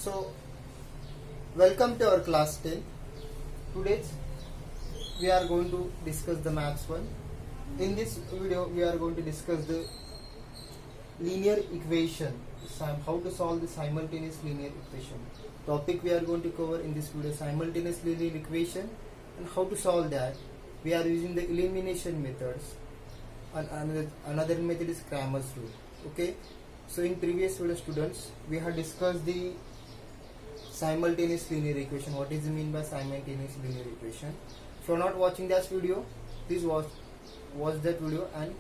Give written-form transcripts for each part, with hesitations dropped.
So, welcome to our class 10. Today we are going to discuss the maths one. In this video, we are going to discuss the linear equation, how to solve the simultaneous linear equation. Topic we are going to cover in this video: simultaneous linear equation and how to solve that. We are using the elimination methods, and another method is Cramer's rule. Okay. So in previous video, students, we have discussed the simultaneous linear equation. What is mean by simultaneous linear equation? If you are not watching that video, please watch that video and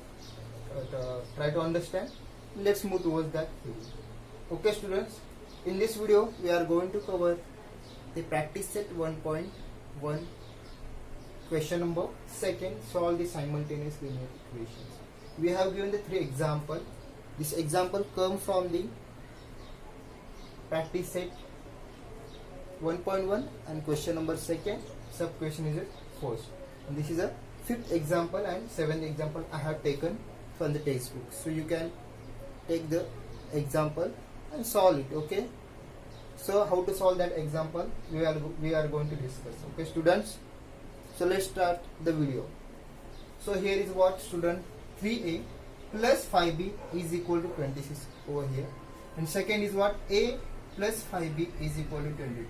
try to understand. Let's move towards that video. Okay, students. In this video, we are going to cover the practice set 1.1 question number 2. Solve the simultaneous linear equations. We have given the 3 examples. This example comes from the practice set 1.1 and question number 2. Sub question is a 1st. And this is a 5th example and 7th example I have taken from the textbook. So you can take the example and solve it. Okay. So how to solve that example we are going to discuss. Okay, students. So let's start the video. So here is what, student: 3a plus 5b is equal to 26 over here, and second is what, a plus 5b is equal to 22.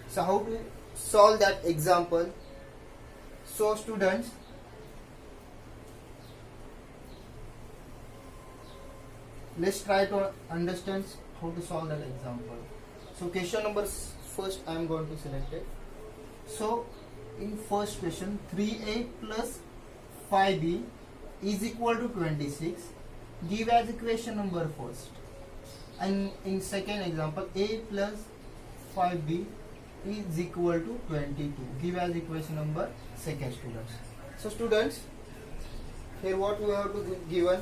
So how to solve that example? So students, let's try to understand how to solve that example. So question number first I am going to select it. So in first question, 3a plus 5b is equal to 26. Give as equation number first. And in second example, a plus 5b is equal to 22. Give as equation number second, students. So students, here what we have to given: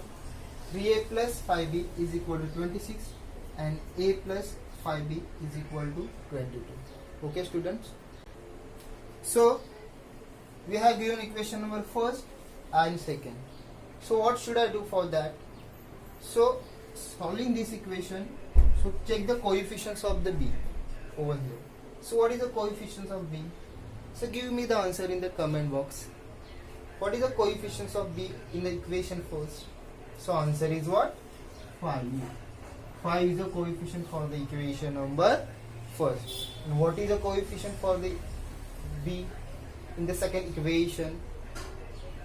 3a plus 5b is equal to 26 and a plus 5b is equal to 22. Okay, students. So we have given equation number first and second. So what should I do for that? So solving this equation, so check the coefficients of the b over here. So what is the coefficients of b? So give me the answer in the comment box. What is the coefficients of b in the equation first? So answer is what? 5. 5 is the coefficient for the equation number first. And what is the coefficient for the b in the second equation?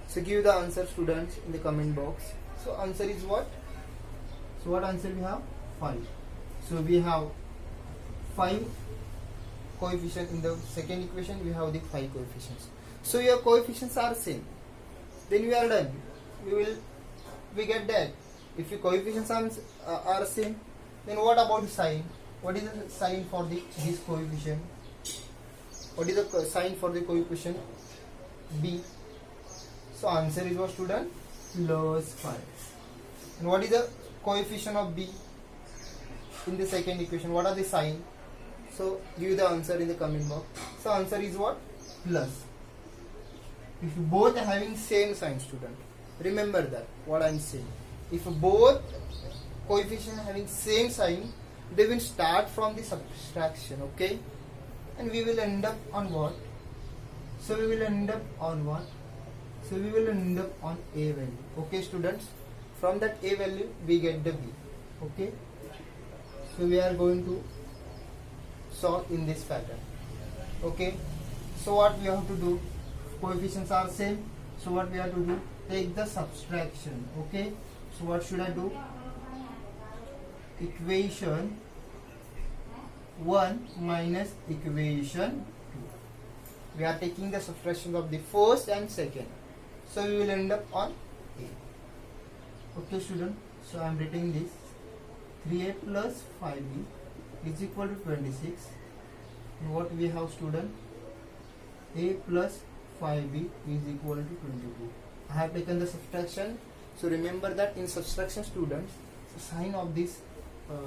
So give the answer, students, in the comment box. So answer is what? So what answer we have? 5. So we have 5 coefficient in the second equation. We have the 5 coefficients. So your coefficients are same. Then we are done. We get that. If your coefficients are same, then what about the sign? What is the sign for this coefficient? What is the sign for the coefficient b? So answer is what, student? Plus 5. And what is the coefficient of b in the second equation? What are the sign? So give the answer in the comment box. So answer is what? Plus. If both are having same sign, student, remember that what I am saying. If both coefficients having same sign, they will start from the subtraction. Okay, and we will end up on what? So we will end up on what? So we will end up on a value. Okay, students. From that a value we get the b. Okay. So we are going to solve in this pattern. Okay. So what we have to do? Coefficients are same. So what we have to do? Take the subtraction. Okay. So what should I do? Equation 1 minus equation 2. We are taking the subtraction of the first and second. So we will end up on a. Okay, student. So I am writing this: 3a plus 5b is equal to 26. And what we have, student? A plus 5b is equal to 22. I have taken the subtraction. So remember that in subtraction, students, the sign of this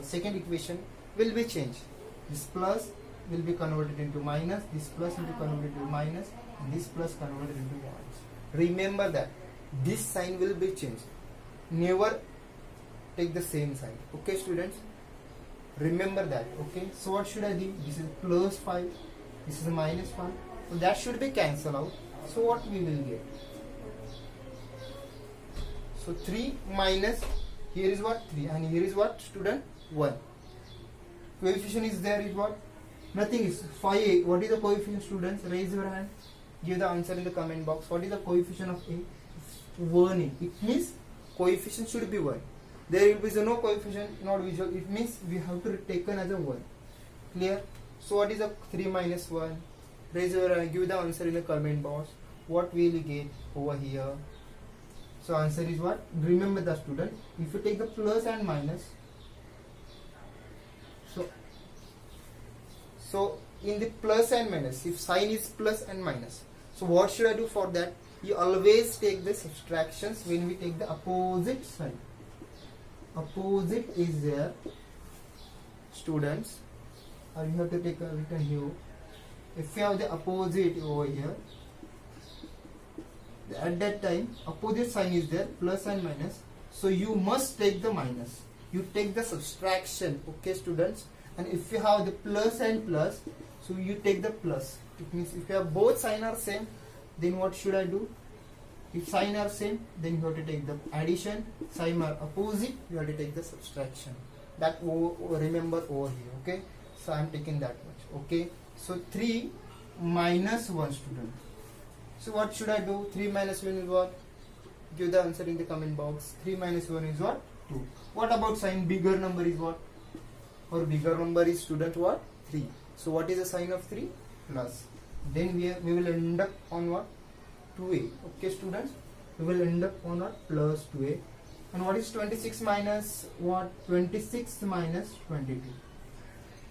second equation will be changed. This plus will be converted into minus, this plus will be converted into minus, and this plus converted into minus. Remember that this sign will be changed. Never take the same sign. Okay, students. Remember that. Okay, so what should I do? This is plus 5, this is minus 5, so that should be cancelled out. So what we will get? So 3 minus, here is what? 3, and here is what, student? 1. Coefficient is there is what? Nothing is 5. What is the coefficient, students? Raise your hand. Give the answer in the comment box. What is the coefficient of A? 1. It means coefficient should be 1. There will be no coefficient, not visual. It means we have to taken as a 1. Clear? So what is the 3 minus 1? Raise your hand. Give the answer in the comment box. What will you get over here? So answer is what? Remember the student. If you take the plus and minus, so in the plus and minus, if sign is plus and minus, so what should I do for that? You always take the subtractions when we take the opposite sign. Opposite is there, students, or you have to take a written here. If you have the opposite over here, at that time opposite sign is there, plus and minus, so you must take the minus. You take the subtraction. Okay, students. And if you have the plus and plus, so you take the plus. It means if you have both sign are same, then what should I do? If sign are same, then you have to take the addition. Sign are opposite, you have to take the subtraction. That remember over here. Okay, so I am taking that much. Okay, so 3 minus 1, student. So what should I do? 3 minus 1 is what? Give the answer in the comment box. 3 minus 1 is what? 2. What about sign? Bigger number is what? Or bigger number is, student, what? 3. So what is the sign of 3? Plus. Then we will end up on what? 2a. Okay, students, we will end up on what? Plus 2a. And what is 26 minus what? 26 minus 22.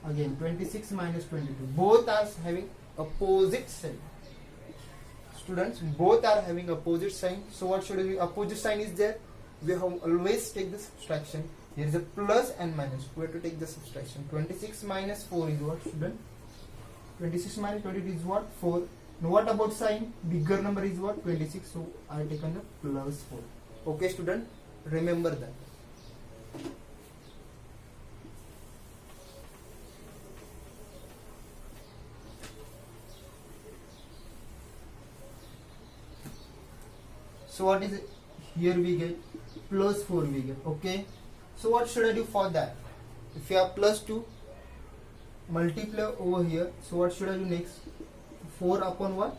Again 26 minus 22. Both are having opposite sign. Students, both are having opposite sign. So what should be? Opposite sign is there, we have always take the subtraction. Here is a plus and minus. We have to take the subtraction. 26 minus 4 is what, student? 26 minus 22 is what? 4. Now what about sign? Bigger number is what? 26. So I have taken the plus 4. Okay, student, remember that. So what is it? Here we get plus 4 we get. Okay, so what should I do for that? If you have plus 2, multiply over here. So what should I do next? 4 upon what?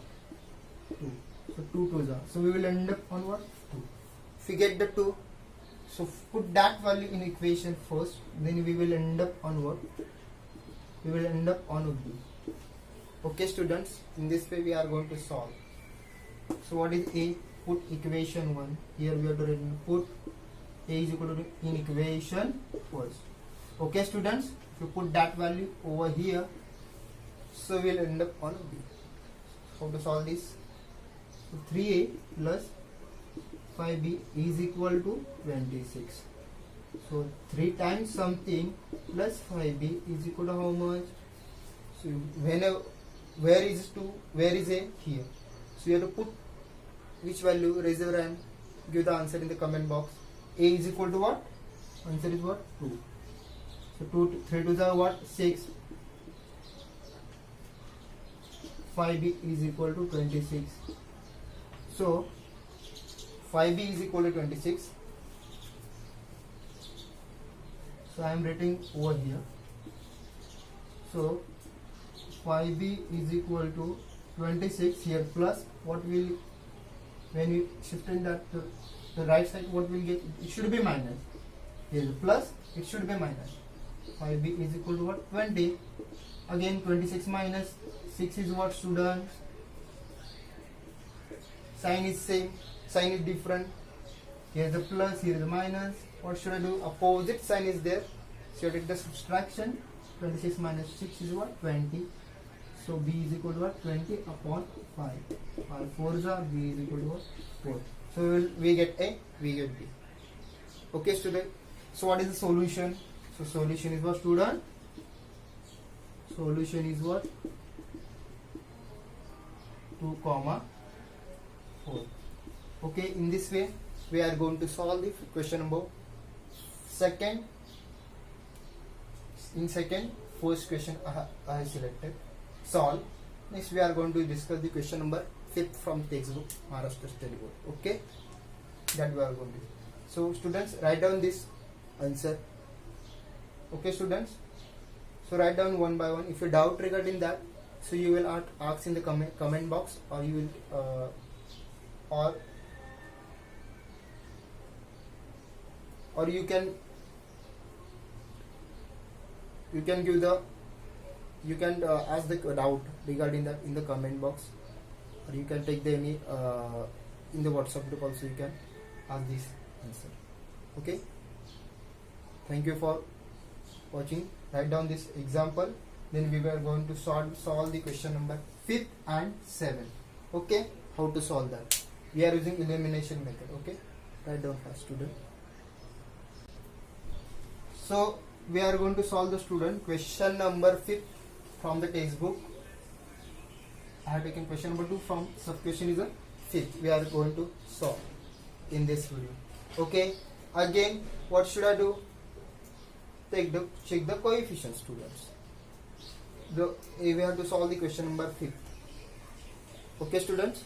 2. So 2 2s are. So we will end up on what? 2. If we get the 2, so put that value in equation first. Then we will end up on what? We will end up on B. Okay, students, in this way we are going to solve. So what is A? Put equation 1. Here we have to put A is equal to in equation first. Okay, students, if you put that value over here, so we will end up on B. How to solve this? So 3A plus 5B is equal to 26. So 3 times something plus 5B is equal to how much? So whenever, where is 2? Where is A? Here. So you have to put which value? Raise your hand. Give the answer in the comment box. A is equal to what? Answer is what? 2. So 2, 3 to the what? 6. 5B is equal to 26. So 5B is equal to 26. So I am writing over here. So 5B is equal to 26 here plus what will, when we shift in that to the right side, what will get? It should be minus. Here is plus, it should be minus. 5B is equal to what? 20. Again 26 minus 6 is what, students? Sign is same, sign is different. Here is the plus, here is the minus. What should I do? Opposite sign is there. So you take the subtraction. 26 minus 6 is what? 20. So B is equal to what? 20 upon 5. 5 4s are, B is equal to what? 4. So we get A, we get B. Okay, student. So what is the solution? So solution is what, student? Solution is what? 2, 4. Okay, in this way we are going to solve the question number second in second, first question I have selected, solve. Next we are going to discuss the question number 5th from textbook Maharashtra State Board. Okay, that we are going to. So students, write down this answer. Okay students, so write down one by one. If you doubt regarding that, so you will ask in the comment box, or you will or you can give the, you can ask the doubt regarding that in the comment box, or you can take the any in the WhatsApp group also you can ask this answer. Okay, thank you for watching. Write down this example, then we were going to solve the question number 5th and 7th. Okay, how to solve that? We are using elimination method. Okay, write down first, student. So we are going to solve the student question number 5th from the textbook. I have taken question number 2 from sub question is a 5th. We are going to solve in this video. Okay, again what should I do? Check the coefficient, students. We have to solve the question number 5th. Okay students.